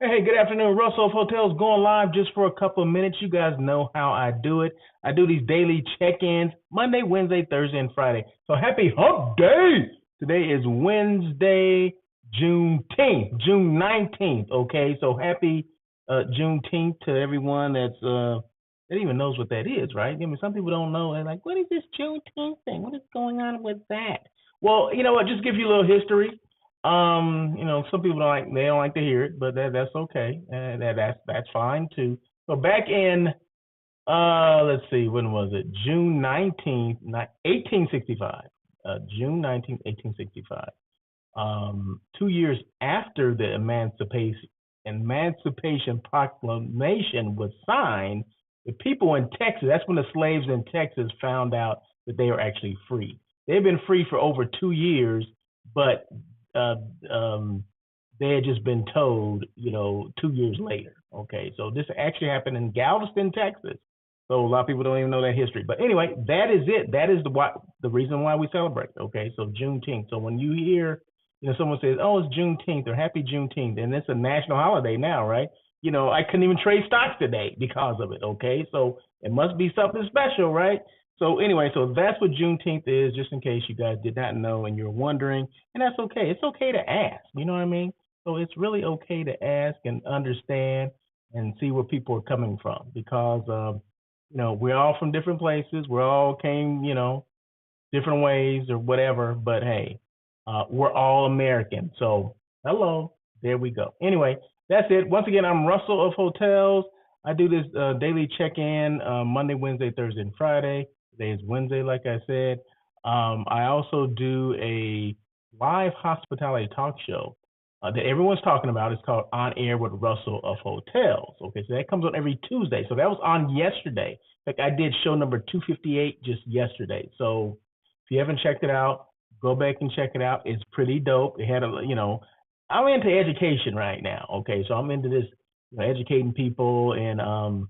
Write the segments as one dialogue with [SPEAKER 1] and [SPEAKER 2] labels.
[SPEAKER 1] Hey, good afternoon. Russell of Hotels going live just for a couple of minutes. You guys know how I do it. I do these daily check-ins Monday, Wednesday, Thursday, and Friday. So happy hump day. Today is Wednesday, June 19th. Okay, so happy Juneteenth to everyone that even knows what that is, right? I mean, some people don't know. They're like, what is this Juneteenth thing? What is going on with that? Well, you know what? Just give you a little history. Some people don't like to hear it, but that's okay. And that's fine too. So back in let's see, when was it? June 19th, 1865. June 19th, 1865. 2 years after the Emancipation Proclamation was signed, the people in Texas, that's when the slaves in Texas found out that they were actually free. They've been free for over 2 years, but uh, um, they had just been told, 2 years later. Okay, so this actually happened in Galveston, Texas. So a lot of people don't even know that history. But anyway, that is it. That is the reason why we celebrate. Okay, so Juneteenth. So when you hear, someone says, "Oh, it's Juneteenth" or "Happy Juneteenth," and it's a national holiday now, right? I couldn't even trade stocks today because of it. Okay, so it must be something special, right? So anyway, so that's what Juneteenth is, just in case you guys did not know and you're wondering, and that's okay. It's okay to ask. You know what I mean? So it's really okay to ask and understand and see where people are coming from because we're all from different places. We all came, different ways or whatever. But hey, we're all American. So hello, there we go. Anyway, that's it. Once again, I'm Russell of Hotels. I do this daily check-in Monday, Wednesday, Thursday, and Friday. Today is Wednesday, like I said. I also do a live hospitality talk show that everyone's talking about. It's called On Air with Russell of Hotels. Okay, so that comes on every Tuesday. So that was on yesterday. Like I did show number 258 just yesterday. So if you haven't checked it out, go back and check it out. It's pretty dope. It had I'm into education right now. Okay, so I'm into this, educating people, and of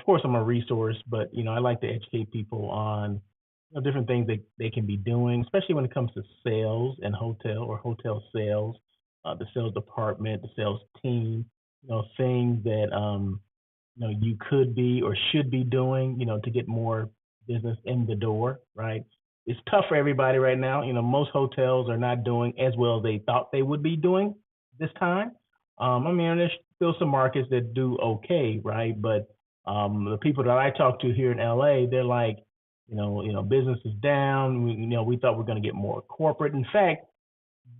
[SPEAKER 1] course I'm a resource, but I like to educate people on different things they can be doing, especially when it comes to sales and hotel sales, the sales department, the sales team, things that you could be or should be doing, to get more business in the door, right? It's tough for everybody right now. Most hotels are not doing as well as they thought they would be doing this time. I mean, there's still some markets that do okay, right? But the people that I talk to here in LA, they're like, business is down. We thought we are going to get more corporate. In fact,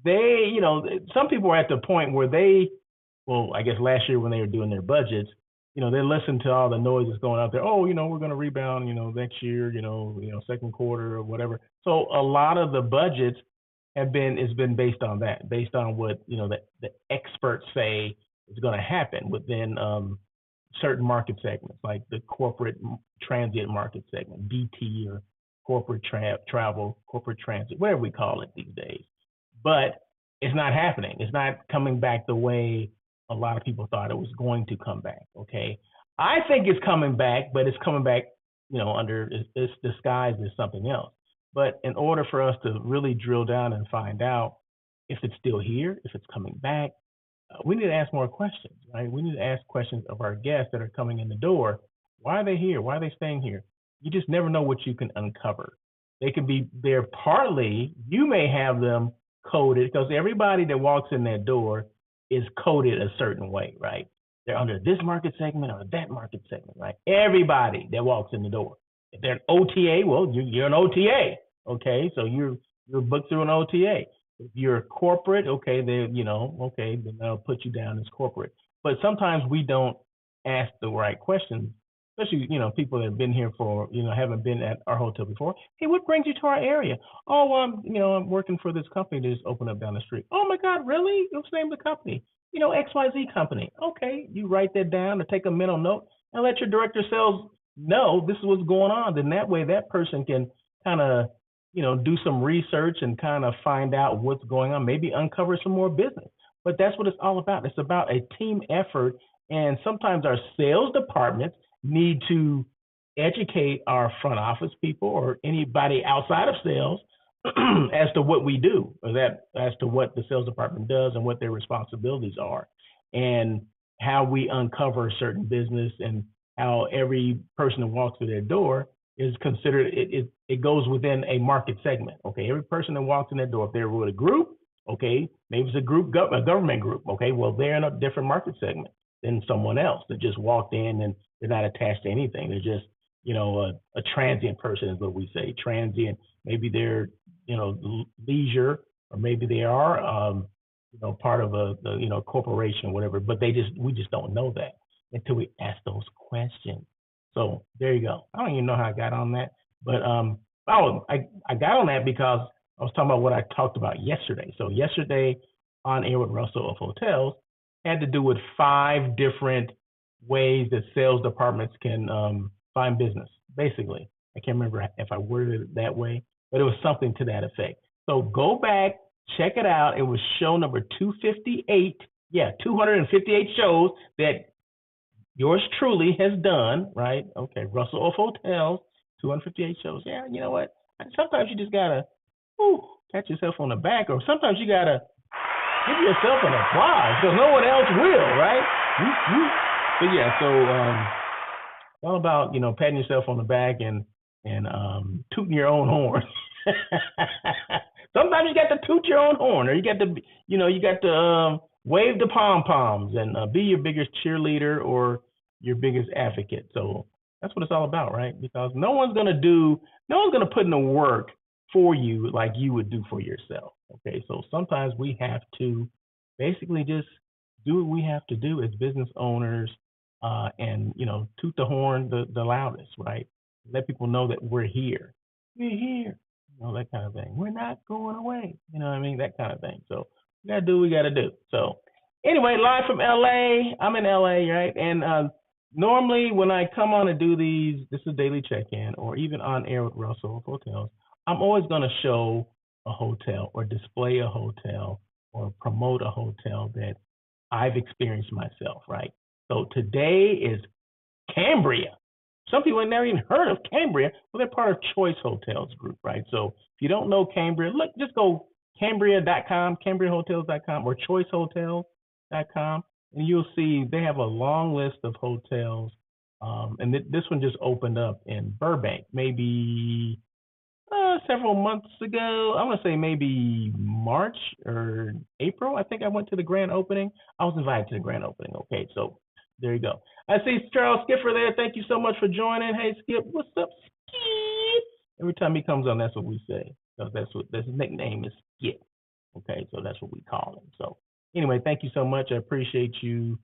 [SPEAKER 1] some people are at the point where well, I guess last year when they were doing their budgets, they listened to all the noise that's going out there. Oh, we're going to rebound, next year, second quarter or whatever. So a lot of the budgets it's been based on that, based on what, the experts say is going to happen within certain market segments, like the corporate transient market segment, BT, or corporate travel, corporate transit, whatever we call it these days. But it's not happening. It's not coming back the way a lot of people thought it was going to come back. Okay, I think it's coming back, but it's coming back, under it's disguised as something else. But in order for us to really drill down and find out if it's still here, if it's coming back, we need to ask more questions, right? We need to ask questions of our guests that are coming in the door. Why are they here? Why are they staying here? You just never know what you can uncover. They could be there partly. You may have them coded because everybody that walks in that door is coded a certain way, right? They're under this market segment or that market segment, right? Everybody that walks in the door. If they're an OTA, well, you're an OTA, okay? So you're booked through an OTA. If you're corporate, okay, okay, then they'll put you down as corporate. But sometimes we don't ask the right questions, especially, people that have been here for, haven't been at our hotel before. Hey, what brings you to our area? Oh, I'm working for this company that just opened up down the street. Oh my God, really? What's the name of the company? XYZ company. Okay, you write that down or take a mental note and let your director of sales know this is what's going on. Then that way that person can kind of, do some research and kind of find out what's going on, maybe uncover some more business. But that's what it's all about. It's about a team effort. And sometimes our sales departments need to educate our front office people or anybody outside of sales as to what we do, or that as to what the sales department does and what their responsibilities are. and how we uncover certain business and how every person that walks through their door is considered, it goes within a market segment. Okay, every person that walks in their door, if they're with a group, okay, maybe it's a group, a government group, okay, well, they're in a different market segment than someone else that just walked in and they're not attached to anything. They're just, a transient person is what we say, transient. Maybe they're, leisure, or maybe they are, part of a corporation or whatever, but we just don't know that until we ask those questions. So there you go. I don't even know how I got on that, but I got on that because I was talking about what I talked about yesterday. So yesterday on Air with Russell of Hotels had to do with 5 different ways that sales departments can find business. Basically, I can't remember if I worded it that way, but it was something to that effect. So go back, check it out. It was show number 258. Yeah, 258 shows that yours truly has done, right? Okay, Russell of Hotels, 258 shows. Yeah, you know what? Sometimes you just gotta pat yourself on the back, or sometimes you gotta give yourself an applause because no one else will, right? But yeah, so all about patting yourself on the back and tooting your own horn. Sometimes you got to toot your own horn, or you got to wave the pom poms and be your biggest cheerleader or your biggest advocate. So that's what it's all about, right? Because no one's gonna put in the work for you like you would do for yourself. Okay, so sometimes we have to basically just do what we have to do as business owners, and toot the horn the loudest, right? Let people know that we're here. We're here. That kind of thing. We're not going away. You know what I mean? That kind of thing. So we gotta do what we gotta do. So anyway, live from LA. I'm in LA, right? And normally when I come on and do these, this is daily check-in, or even on Air with Russell of Hotels, I'm always gonna show a hotel or display a hotel or promote a hotel that I've experienced myself, right? So today is Cambria. Some people have never even heard of Cambria. Well, they're part of Choice Hotels Group, right? So if you don't know Cambria, look, just go Cambria.com, CambriaHotels.com, or ChoiceHotels.com, and you'll see they have a long list of hotels. And this one just opened up in Burbank, maybe several months ago. I want to say maybe March or April. I think I went to the grand opening. I was invited to the grand opening. Okay, so there you go. I see Charles Skipper there. Thank you so much for joining. Hey, Skip, what's up, Skip? Every time he comes on, that's what we say. So that's his nickname is Skip. Okay, so that's what we call him. So anyway, thank you so much. I appreciate you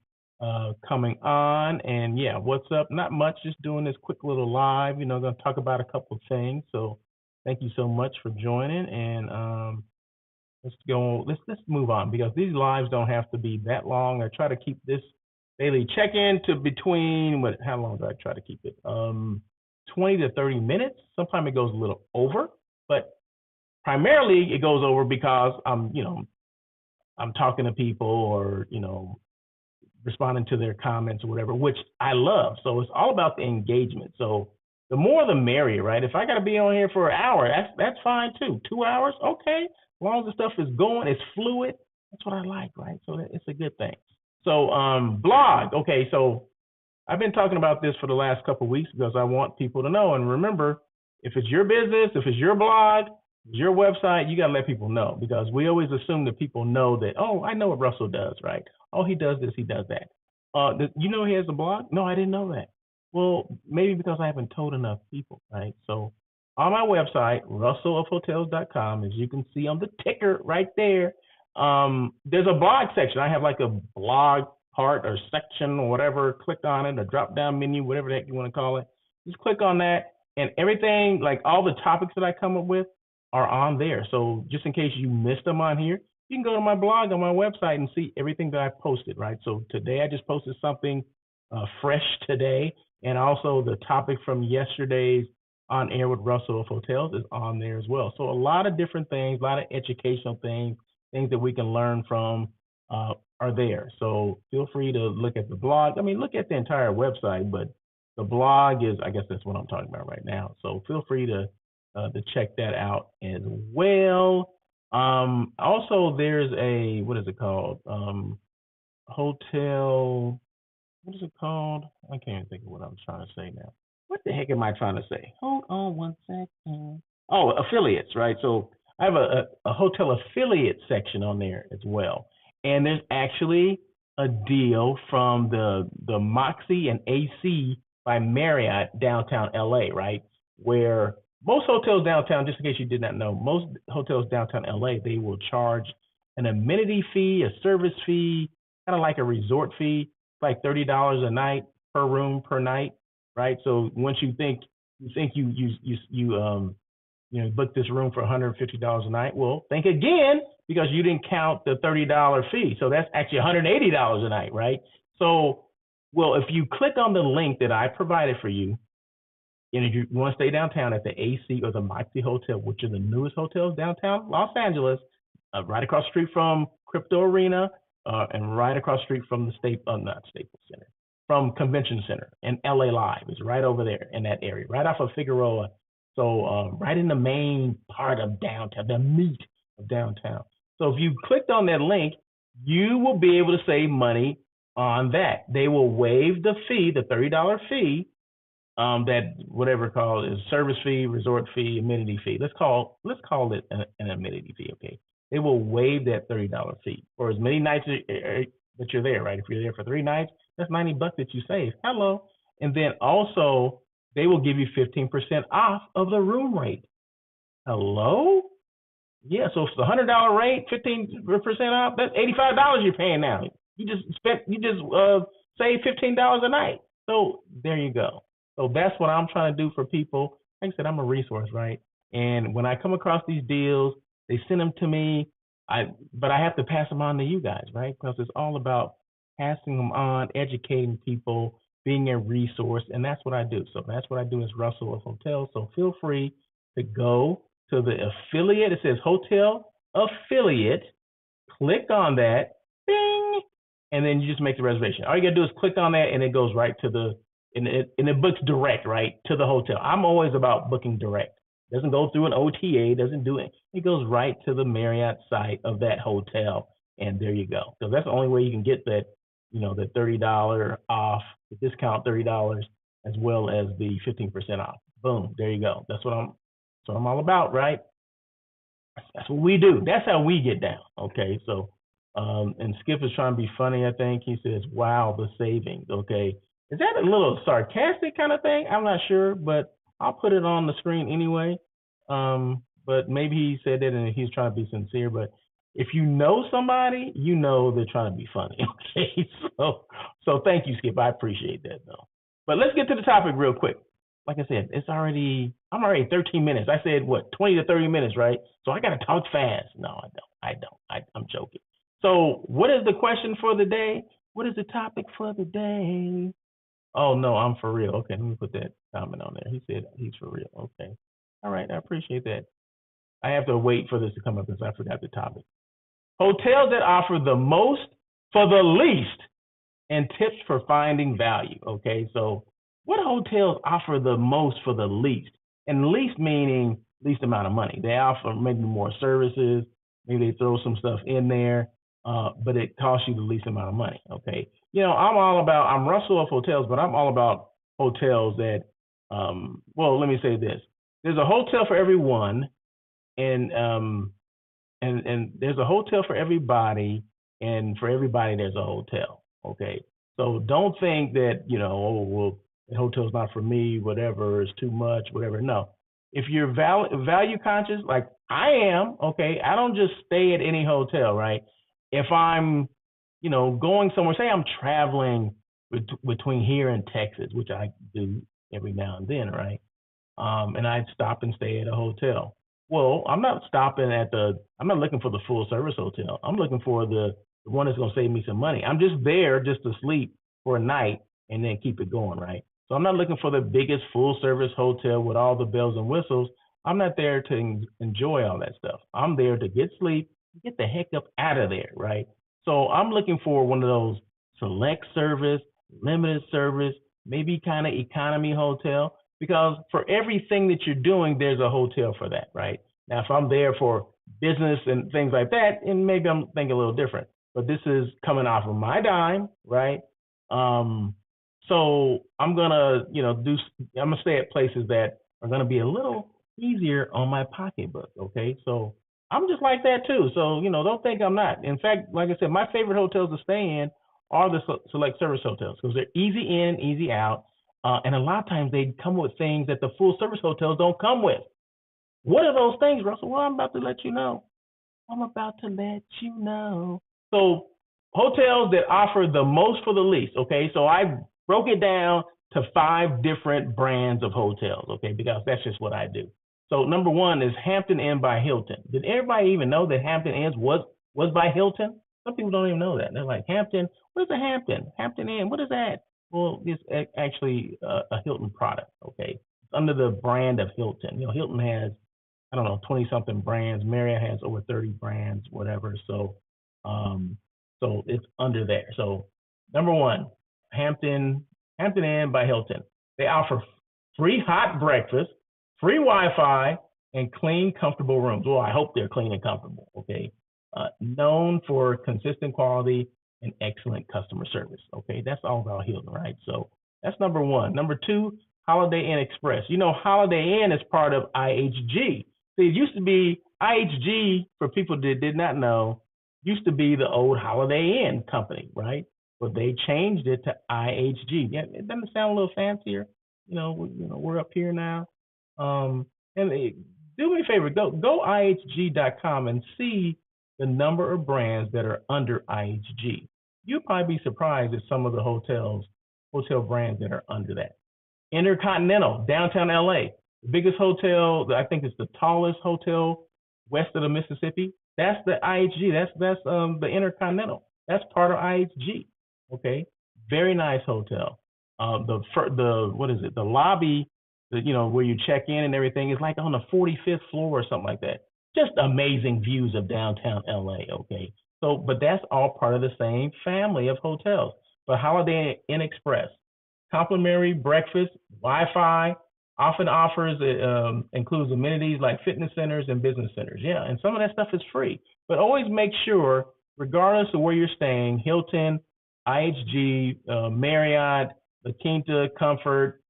[SPEAKER 1] coming on. And yeah, what's up? Not much, just doing this quick little live. Going to talk about a couple of things. So thank you so much for joining. And let's go. Let's move on, because these lives don't have to be that long. I try to keep this daily check-in to between how long do I try to keep it? 20 to 30 minutes. Sometimes it goes a little over, but primarily it goes over because I'm talking to people, or responding to their comments or whatever, which I love. So it's all about the engagement. So the more the merrier, right? If I got to be on here for an hour, that's fine too. 2 hours, okay. As long as the stuff is going, it's fluid. That's what I like, right? So it's a good thing. So blog. Okay, so I've been talking about this for the last couple of weeks because I want people to know. And remember, if it's your business, if it's your blog, your website, you got to let people know, because we always assume that people know that, oh, I know what Russell does, right? Oh, he does this, he does that. You know he has a blog? No, I didn't know that. Well, maybe because I haven't told enough people, right? So on my website, russellofhotels.com, as you can see on the ticker right there, there's a blog section. I have like a blog part or section or whatever. Click on it, a drop down menu, whatever the heck you want to call it. Just click on that, and everything, like all the topics that I come up with, are on there. So just in case you missed them on here, you can go to my blog on my website and see everything that I posted, right? So today I just posted something fresh today, and also the topic from yesterday's On Air with Russell of Hotels is on there as well. So a lot of different things, a lot of educational things that we can learn from are there. So feel free to look at the blog. I mean, look at the entire website, but the blog is, I guess that's what I'm talking about right now. So feel free to check that out as well. Also, there's a, what is it called? hotel, what is it called? I can't even think of what I'm trying to say now. What the heck am I trying to say? Hold on one second. Oh, affiliates, right? So I have a hotel affiliate section on there as well. And there's actually a deal from the Moxie and AC by Marriott downtown LA, right? Where most hotels downtown, just in case you did not know, most hotels downtown LA, they will charge an amenity fee, a service fee, kind of like a resort fee, like $30 a night per room per night, right? So once you book this room for $150 a night, well, think again because you didn't count the $30 fee. So that's actually $180 a night, right? So, well, if you click on the link that I provided for you, and if you want to stay downtown at the AC or the Moxie Hotel, which are the newest hotels downtown Los Angeles, right across the street from Crypto Arena, and right across the street from the not Staples Center, from Convention Center, and LA Live is right over there in that area, right off of Figueroa. So right in the main part of downtown, the meat of downtown. So if you clicked on that link, you will be able to save money on that. They will waive the fee, the $30 fee, that whatever called is service fee, resort fee, amenity fee. Let's call it an amenity fee, okay? They will waive that $30 fee for as many nights that you're there, right? If you're there for 3 nights, that's $90 that you save. Hello. And then also they will give you 15% off of the room rate. Hello? Yeah, so it's the $100 rate, 15% off, that's $85 you're paying now. You just saved $15 a night. So there you go. So that's what I'm trying to do for people. Like I said, I'm a resource, right? And when I come across these deals, they send them to me. But I have to pass them on to you guys, right? Because it's all about passing them on, educating people, being a resource, and that's what I do. So that's what I do as Russell of Hotels. So feel free to go to the affiliate. It says Hotel Affiliate. Click on that, bing, and then you just make the reservation. All you gotta do is click on that, and it goes right to and it books direct, right, to the hotel. I'm always about booking direct. It doesn't go through an OTA, doesn't do it. It goes right to the Marriott site of that hotel, and there you go. So that's the only way you can get that, the $30 off, the discount $30, as well as the 15% off. Boom, there you go. That's what I'm all about, right? That's what we do. That's how we get down. Okay, so and Skip is trying to be funny. I think he says, "Wow, the savings." Okay, is that a little sarcastic kind of thing? I'm not sure, but I'll put it on the screen anyway. But maybe he said that and he's trying to be sincere. But if you know somebody, you know they're trying to be funny. Okay, so thank you, Skip. I appreciate that though. But let's get to the topic real quick. Like I said, I'm already 13 minutes. I said, what, 20 to 30 minutes, right? So I got to talk fast. No, I don't. I'm joking. So what is the question for the day? What is the topic for the day? Oh, no, I'm for real. Okay, let me put that comment on there. He said he's for real. Okay. All right, I appreciate that. I have to wait for this to come up because I forgot the topic. Hotels that offer the most for the least and tips for finding value. Okay, so what hotels offer the most for the least? And least meaning least amount of money. They offer maybe more services, maybe they throw some stuff in there, but it costs you the least amount of money. Okay. I'm Russell of Hotels, but I'm all about hotels that, well, let me say this. There's a hotel for everyone, and there's a hotel for everybody, and for everybody there's a hotel. Okay. So don't think that, oh, well, the hotel's not for me, whatever, it's too much, whatever. No. If you're value conscious, like I am, okay, I don't just stay at any hotel, right? If I'm, going somewhere, say I'm traveling between here and Texas, which I do every now and then, right? And I'd stop and stay at a hotel. Well, I'm not looking for the full service hotel. I'm looking for the one that's going to save me some money. I'm just there just to sleep for a night and then keep it going, right? So I'm not looking for the biggest full service hotel with all the bells and whistles. I'm not there to enjoy all that stuff. I'm there to get sleep, get the heck up out of there, right? So I'm looking for one of those select service, limited service, maybe kind of economy hotel, because for everything that you're doing, there's a hotel for that, right? Now, if I'm there for business and things like that, and maybe I'm thinking a little different. but this is coming off of my dime, right? Um, so I'm gonna, I'm gonna stay at places that are gonna be a little easier on my pocketbook. Okay, so I'm just like that too. So don't think I'm not. In fact, like I said, my favorite hotels to stay in are the select service hotels because they're easy in, easy out, and a lot of times they come with things that the full service hotels don't come with. What are those things, Russell? Well, I'm about to let you know. I'm about to let you know. So, hotels that offer the most for the least. Okay, so I broke it down to 5 different brands of hotels. Okay, because that's just what I do. So, number one is Hampton Inn by Hilton. Did everybody even know that Hampton Inn was by Hilton? Some people don't even know that. They're like, Hampton, what is a Hampton? Hampton Inn, what is that? Well, it's actually a Hilton product. Okay, it's under the brand of Hilton. Hilton has, I don't know, 20 something brands. Marriott has over 30 brands, whatever. Um, so it's under there. So number one, Hampton Inn by Hilton. They offer free hot breakfast, free Wi-Fi, and clean, comfortable rooms. Well, I hope they're clean and comfortable. Okay. Known for consistent quality and excellent customer service. Okay, that's all about Hilton, right? So that's number one. Number two, Holiday Inn Express. Holiday Inn is part of IHG. See, it used to be IHG, for people that did not know, used to be the old Holiday Inn company, right? But they changed it to IHG. Yeah, it doesn't sound a little fancier. We're up here now. And do me a favor, go IHG.com and see the number of brands that are under IHG. You'll probably be surprised at some of the hotel brands that are under that. Intercontinental, downtown LA, the biggest hotel. I think it's the tallest hotel west of the Mississippi. That's the IHG. That's the Intercontinental. That's part of IHG. Okay, very nice hotel. What is it? The lobby, where you check in and everything is like on the 45th floor or something like that. Just amazing views of downtown LA. Okay, but that's all part of the same family of hotels. But Holiday Inn Express, complimentary breakfast, Wi-Fi, often offers includes amenities like fitness centers and business centers. Yeah, and some of that stuff is free. But always make sure, regardless of where you're staying, Hilton, IHG, Marriott, La Quinta, Comfort,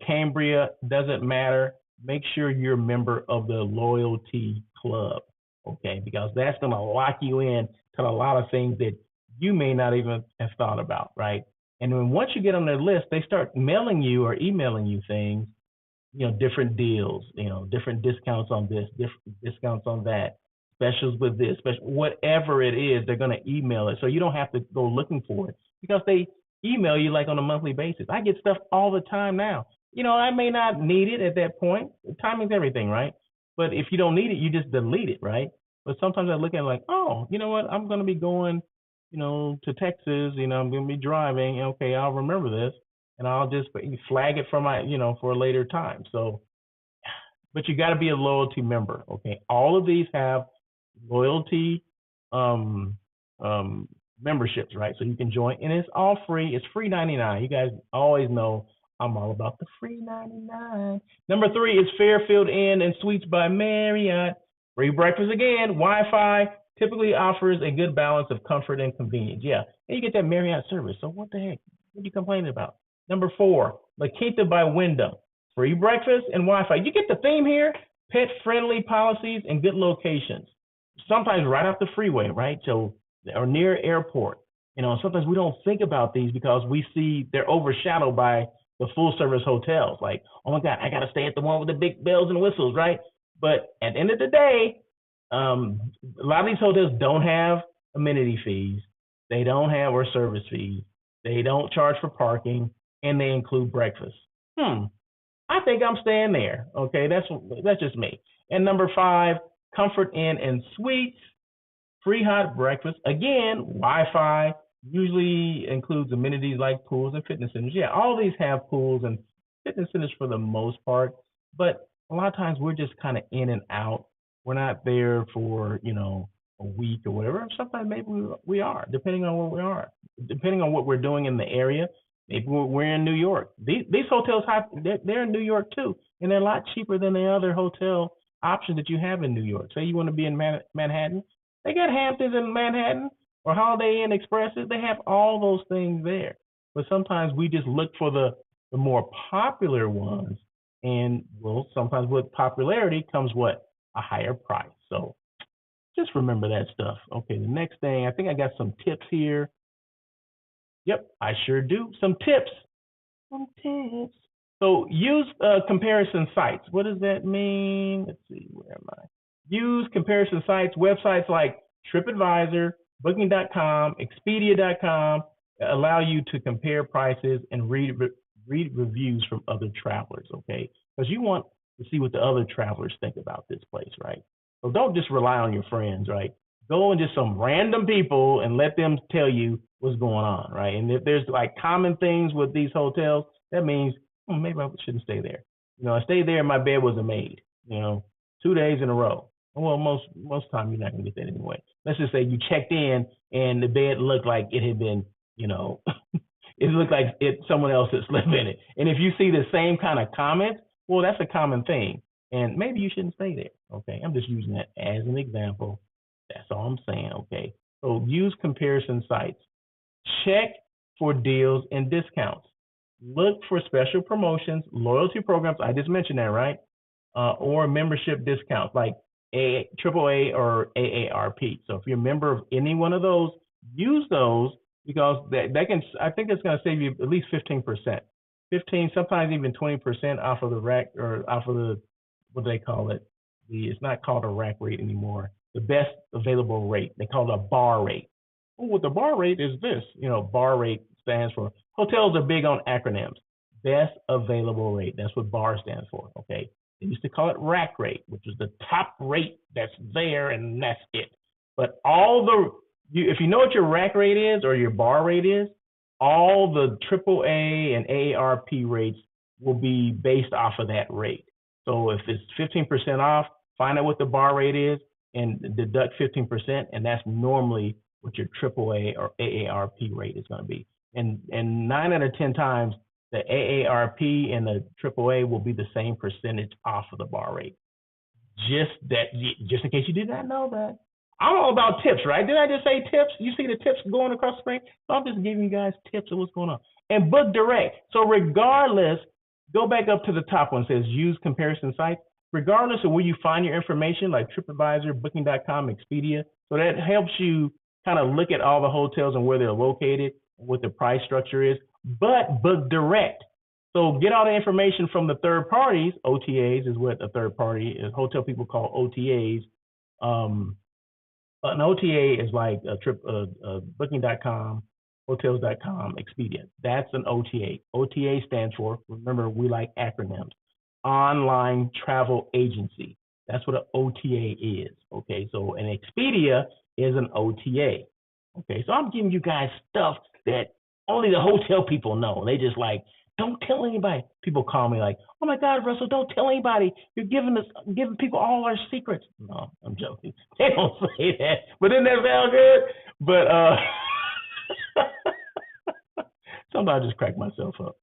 [SPEAKER 1] Cambria, doesn't matter. Make sure you're a member of the loyalty club, okay? Because that's going to lock you in to a lot of things that you may not even have thought about, right? And then once you get on their list, they start mailing you or emailing you things, different deals, different discounts on this, different discounts on that, specials with this, whatever it is, they're going to email it. So you don't have to go looking for it because they email you like on a monthly basis. I get stuff all the time now. I may not need it at that point. Timing's everything, right? But if you don't need it, you just delete it, right? But sometimes I look at it like, oh, you know what? I'm going to be going, to Texas. I'm going to be driving. Okay, I'll remember this, and I'll just flag it for my, for a later time. So, but you got to be a loyalty member. Okay, all of these have loyalty memberships, right? So you can join, and it's all free. It's free 99. You guys always know I'm all about the free 99. Number 3 is Fairfield Inn and Suites by Marriott. Free breakfast again, Wi-Fi, typically offers a good balance of comfort and convenience. Yeah, and you get that Marriott service. So what the heck? What are you complaining about? Number 4, La Quinta by Wyndham. Free breakfast and Wi-Fi. You get the theme here, pet-friendly policies and good locations. Sometimes right off the freeway, right? So, or near airport. Sometimes we don't think about these because we see they're overshadowed by the full service hotels. Like, oh my God, I got to stay at the one with the big bells and whistles, right? But at the end of the day, a lot of these hotels don't have amenity fees. They don't have or service fees. They don't charge for parking, and they include breakfast. I think I'm staying there. Okay, that's just me. And number 5, Comfort Inn and Suites, free hot breakfast. Again, Wi-Fi, usually includes amenities like pools and fitness centers. Yeah, all these have pools and fitness centers for the most part, but a lot of times we're just kind of in and out. We're not there for, a week or whatever. Sometimes maybe we are, depending on where we are, depending on what we're doing in the area. Maybe we're in New York. These hotels, they're in New York too, and they're a lot cheaper than the other hotel options that you have in New York. Say you want to be in Manhattan, they got Hamptons in Manhattan, or Holiday Inn Expresses. They have all those things there. But sometimes we just look for the more popular ones, and well, sometimes with popularity comes what? A higher price. So just remember that stuff. Okay, the next thing, I think I got some tips here. Yep, I sure do. Some tips. Some tips. So use comparison sites. What does that mean? Let's see, where am I? Use comparison sites, websites like TripAdvisor, Booking.com, Expedia.com allow you to compare prices and read reviews from other travelers, okay? Because you want to see what the other travelers think about this place, right? So don't just rely on your friends, right? Go and just some random people and let them tell you what's going on, right? And if there's like common things with these hotels, that means maybe I shouldn't stay there. I stayed there and my bed wasn't made, 2 days in a row. Well, most time you're not gonna get that anyway. Let's just say you checked in and the bed looked like it had been, it looked like someone else had slept in it. And if you see the same kind of comments, well, that's a common thing. And maybe you shouldn't stay there. Okay. I'm just using that as an example. That's all I'm saying. Okay. So use comparison sites. Check for deals and discounts. Look for special promotions, loyalty programs. I just mentioned that, right? Or membership discounts like AAA or AARP. So if you're a member of any one of those, use those because that can. I think it's going to save you at least 15%, 15, sometimes even 20% off of the rack or off of the what do they call it? It's not called a rack rate anymore. The best available rate. They call it a bar rate. Oh, well, the bar rate is this. Bar rate stands for. Hotels are big on acronyms. Best available rate. That's what bar stands for. Okay. They used to call it rack rate, which is the top rate that's there, and that's it. But if you know what your rack rate is or your bar rate is, all the AAA and AARP rates will be based off of that rate. So if it's 15% off, find out what the bar rate is and deduct 15%, and that's normally what your AAA or AARP rate is going to be. And 9 out of 10 times, the AARP and the AAA will be the same percentage off of the bar rate. Just in case you did not know that. I'm all about tips, right? Did I just say tips? You see the tips going across the screen? So I'm just giving you guys tips of what's going on. And book direct. So regardless, go back up to the top one. It says use comparison sites. Regardless of where you find your information, like TripAdvisor, Booking.com, Expedia. So that helps you kind of look at all the hotels and where they're located, what the price structure is, but book direct. So get all the information from the third parties. OTAs is what a third party is. Hotel people call OTAs. An OTA is like Booking.com, Hotels.com, Expedia. That's an OTA. OTA stands for, remember, we like acronyms, Online Travel Agency. That's what an OTA is. Okay, so an Expedia is an OTA. Okay, so I'm giving you guys stuff that only the hotel people know. They just like, don't tell anybody. People call me like, oh my God, Russell, don't tell anybody. You're giving people all our secrets. No, I'm joking. They don't say that. But doesn't that sound good? But sometimes I just crack myself up.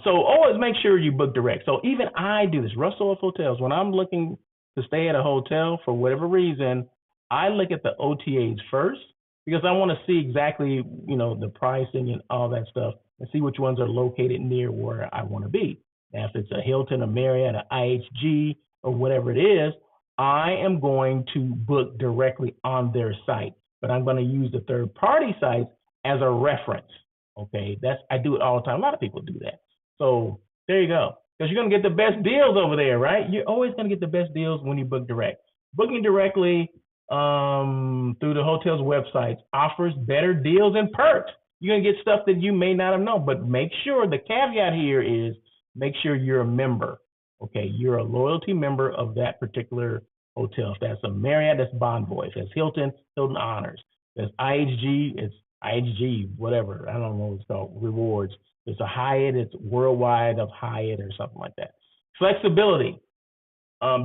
[SPEAKER 1] So always make sure you book direct. So even I do this, Russell of Hotels. When I'm looking to stay at a hotel for whatever reason, I look at the OTAs first because I want to see exactly, the pricing and all that stuff and see which ones are located near where I want to be. Now, if it's a Hilton, a Marriott, an IHG, or whatever it is, I am going to book directly on their site, but I'm going to use the third-party sites as a reference. Okay, I do it all the time. A lot of people do that. So there you go. Because you're going to get the best deals over there, right? You're always going to get the best deals when you book direct. Booking directly through the hotel's websites offers better deals and perks. You're going to get stuff that you may not have known, but make sure the caveat here is make sure you're a member. Okay, you're a loyalty member of that particular hotel. If that's a Marriott, that's Bonvoy. If that's Hilton, Hilton Honors. If that's IHG, it's IHG, whatever. I don't know what it's called, rewards. If it's a Hyatt, it's Worldwide of Hyatt or something like that. Flexibility.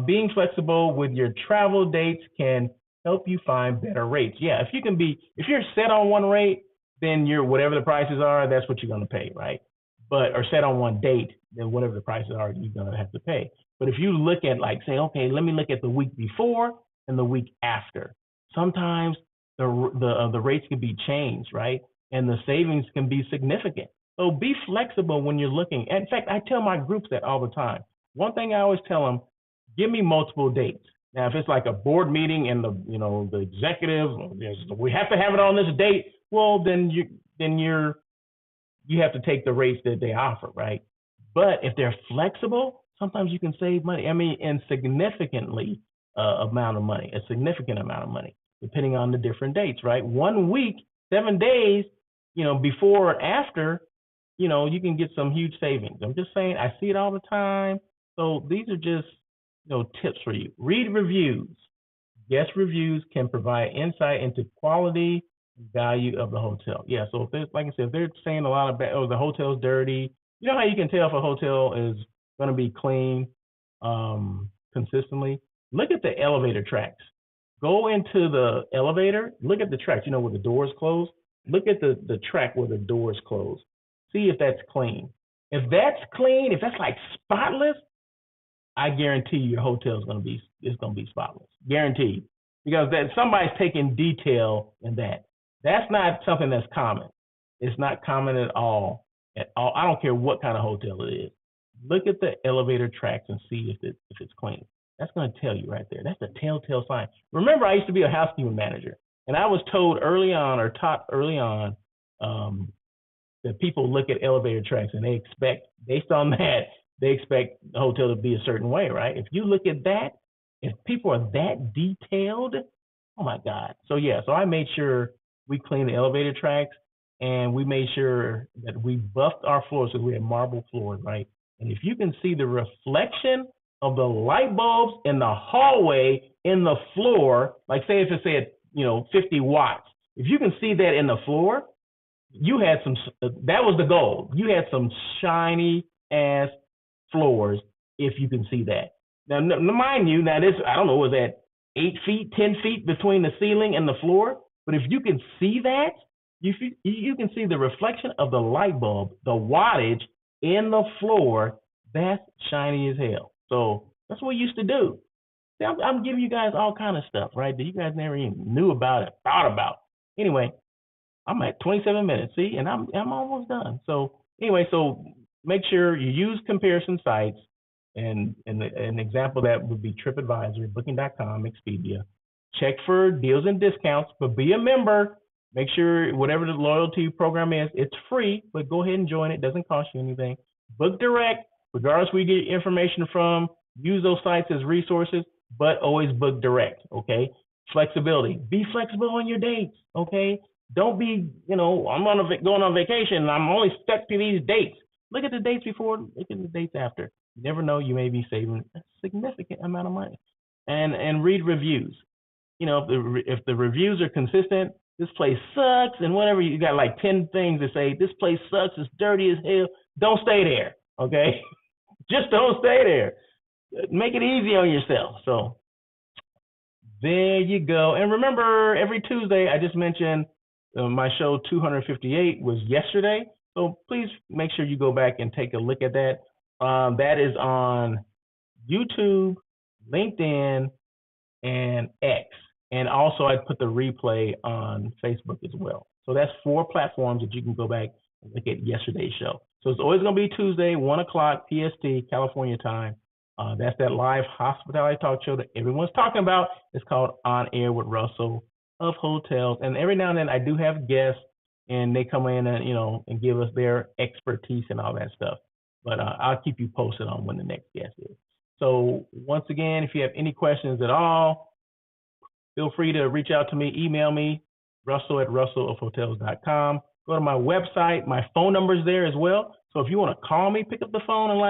[SPEAKER 1] Being flexible with your travel dates can help you find better rates. Yeah, if you're set on one rate, then whatever the prices are, that's what you're going to pay, right? Or set on one date, then whatever the prices are, you're going to have to pay. But if you look at okay, let me look at the week before and the week after. Sometimes the rates can be changed, right? And the savings can be significant. So be flexible when you're looking. In fact, I tell my groups that all the time. One thing I always tell them, give me multiple dates. Now, if it's like a board meeting and the executive, we have to have it on this date, well, then you have to take the rates that they offer, right? But if they're flexible, sometimes you can save money. I mean, and significantly amount of money, a significant amount of money, depending on the different dates, right? 1 week, 7 days, before or after, you can get some huge savings. I'm just saying, I see it all the time. So these are just, tips for you. Read reviews. Guest reviews can provide insight into quality and value of the hotel. Yeah, so if there's, like I said, if they're saying a lot of bad, the hotel's dirty, you know how you can tell if a hotel is going to be clean consistently? Look at the elevator tracks. Go into the elevator, look at the tracks, where the doors close. Look at the track where the doors close. See if that's clean. If that's clean, if that's like spotless, I guarantee you your hotel is going to be spotless. Guaranteed. Because somebody's taking detail in that. That's not something that's common. It's not common at all. I don't care what kind of hotel it is. Look at the elevator tracks and see if it's clean. That's going to tell you right there. That's a telltale sign. Remember, I used to be a housekeeping manager, and I was told early on, or taught early on, that people look at elevator tracks and they expect, based on that, they expect the hotel to be a certain way, right? If you look at that, if people are that detailed, oh my God. So I made sure we cleaned the elevator tracks, and we made sure that we buffed our floors so we had marble floors, right? And if you can see the reflection of the light bulbs in the hallway in the floor, like say if it said, 50 watts, if you can see that in the floor, that was the goal. You had some shiny ass floors if you can see that. Now, mind you, this, I don't know, was that 8 feet, 10 feet between the ceiling and the floor? But if you can see that, you can see the reflection of the light bulb, the wattage in the floor, that's shiny as hell. So that's what we used to do. See, I'm giving you guys all kind of stuff, right, that you guys never even knew about it, thought about. Anyway, I'm at 27 minutes, see, and I'm almost done. So anyway, so make sure you use comparison sites, and an example that would be TripAdvisor, Booking.com, Expedia. Check for deals and discounts, but be a member. Make sure whatever the loyalty program is, it's free, but go ahead and join it. It doesn't cost you anything. Book direct, regardless where you get information from. Use those sites as resources, but always book direct, okay? Flexibility. Be flexible on your dates, okay? Don't be, I'm going on vacation and I'm only stuck to these dates. Look at the dates before, look at the dates after. You never know, you may be saving a significant amount of money. And read reviews. If the reviews are consistent, this place sucks, and whatever, you got like 10 things to say, this place sucks, it's dirty as hell, don't stay there, okay? Just don't stay there. Make it easy on yourself. So there you go. And remember, every Tuesday, I just mentioned my show 258 was yesterday. So please make sure you go back and take a look at that. That is on YouTube, LinkedIn, and X. And also I put the replay on Facebook as well. So that's 4 platforms that you can go back and look at yesterday's show. So it's always going to be Tuesday, 1 o'clock PST, California time. That's that live hospitality talk show that everyone's talking about. It's called On Air with Russell of Hotels. And every now and then I do have guests, and they come in and, and give us their expertise and all that stuff. But I'll keep you posted on when the next guest is. So once again, if you have any questions at all, feel free to reach out to me, email me, russell@russellofhotels.com. Go to my website. My phone number is there as well. So if you want to call me, pick up the phone and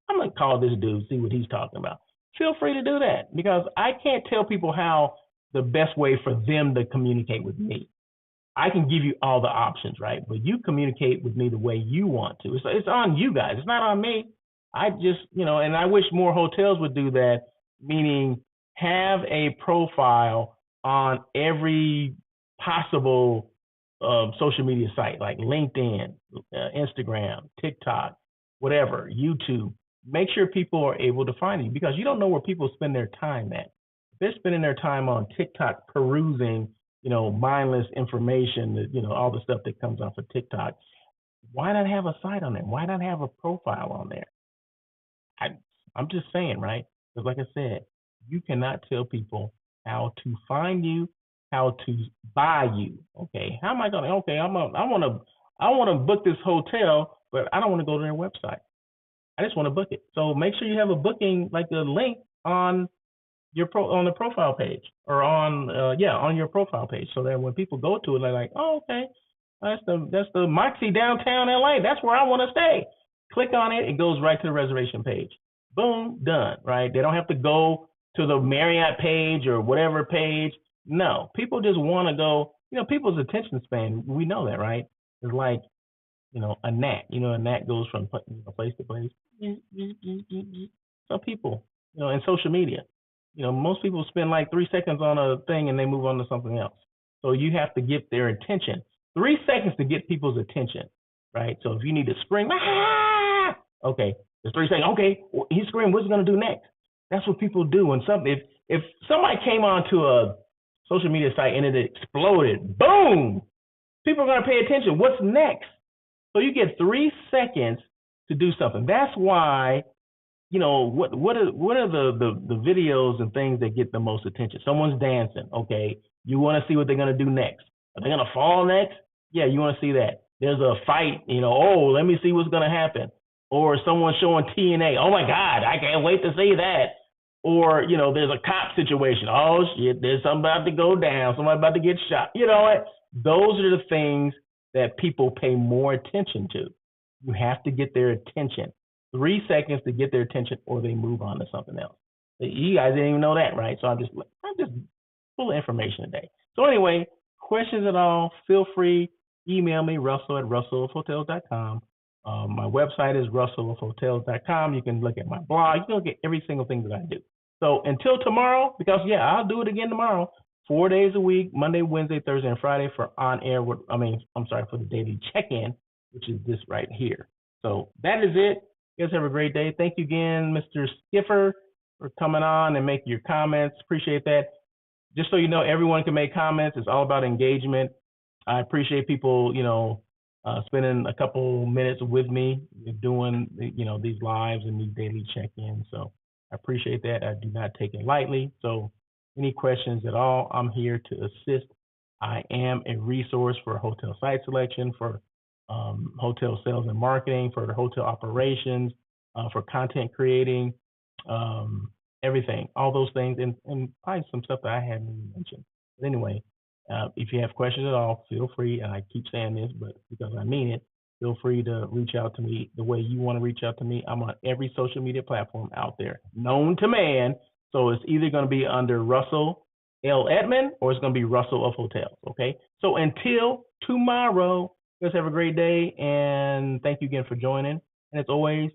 [SPEAKER 1] I'm going to call this dude, see what he's talking about. Feel free to do that, because I can't tell people how the best way for them to communicate with me. I can give you all the options, right? But you communicate with me the way you want to. It's on you guys. It's not on me. I just, and I wish more hotels would do that, meaning have a profile on every possible social media site, like LinkedIn, Instagram, TikTok, whatever, YouTube. Make sure people are able to find you, because you don't know where people spend their time at. If they're spending their time on TikTok perusing, mindless information that, all the stuff that comes off of TikTok. Why not have a site on there? Why not have a profile on there? I, I'm just saying, right? Because like I said, you cannot tell people how to find you, how to buy you. Okay, how am I gonna? Okay, I want to book this hotel, but I don't want to go to their website. I just want to book it. So make sure you have a booking, like a link on on the profile page, or on your profile page, so that when people go to it, they're like, oh, okay, that's the Moxie downtown LA. That's where I want to stay. Click on it. It goes right to the reservation page. Boom, done. Right? They don't have to go to the Marriott page or whatever page. No, people just want to go. People's attention span. We know that, right? It's like a gnat. A gnat goes from place to place. Some people, in social media, most people spend like 3 seconds on a thing and they move on to something else. So you have to get their attention. 3 seconds to get people's attention, right? So if you need to scream, ah, okay, there's 3 seconds. Okay, he screamed. What's he gonna do next? That's what people do. And if somebody came onto a social media site and it exploded, boom, people are gonna pay attention. What's next? So you get 3 seconds to do something. That's why, what are the videos and things that get the most attention? Someone's dancing. Okay, you want to see what they're gonna do next. Are they gonna fall next? Yeah, you want to see that. There's a fight. Oh, let me see what's gonna happen. Or someone showing TNA. Oh my God, I can't wait to see that. Or there's a cop situation. Oh shit, there's something about to go down. Somebody about to get shot. You know what? Those are the things that people pay more attention to. You have to get their attention. 3 seconds to get their attention, or they move on to something else. You guys didn't even know that, right? So I'm just full of information today. So anyway, questions at all, feel free, email me, russell@russellofhotels.com. My website is russellofhotels.com. You can look at my blog. You can look at every single thing that I do. So until tomorrow, because I'll do it again tomorrow, 4 days a week, Monday, Wednesday, Thursday, and Friday for for the daily check-in, which is this right here. So that is it. You guys have a great day. Thank you again, Mr. Skiffer, for coming on and making your comments. Appreciate that. Just so you know, everyone can make comments. It's all about engagement. I appreciate people, spending a couple minutes with me doing, these lives and these daily check-ins. So I appreciate that. I do not take it lightly. So any questions at all, I'm here to assist. I am a resource for hotel site selection, for hotel sales and marketing, for the hotel operations, for content creating, everything, all those things, and probably some stuff that I haven't even mentioned. But anyway, if you have questions at all, feel free, and I keep saying this, but because I mean it, feel free to reach out to me the way you want to reach out to me. I'm on every social media platform out there, known to man. So it's either going to be under Russell L. Edmond, or it's going to be Russell of Hotels, okay? So until tomorrow, you guys have a great day, and thank you again for joining. And as always,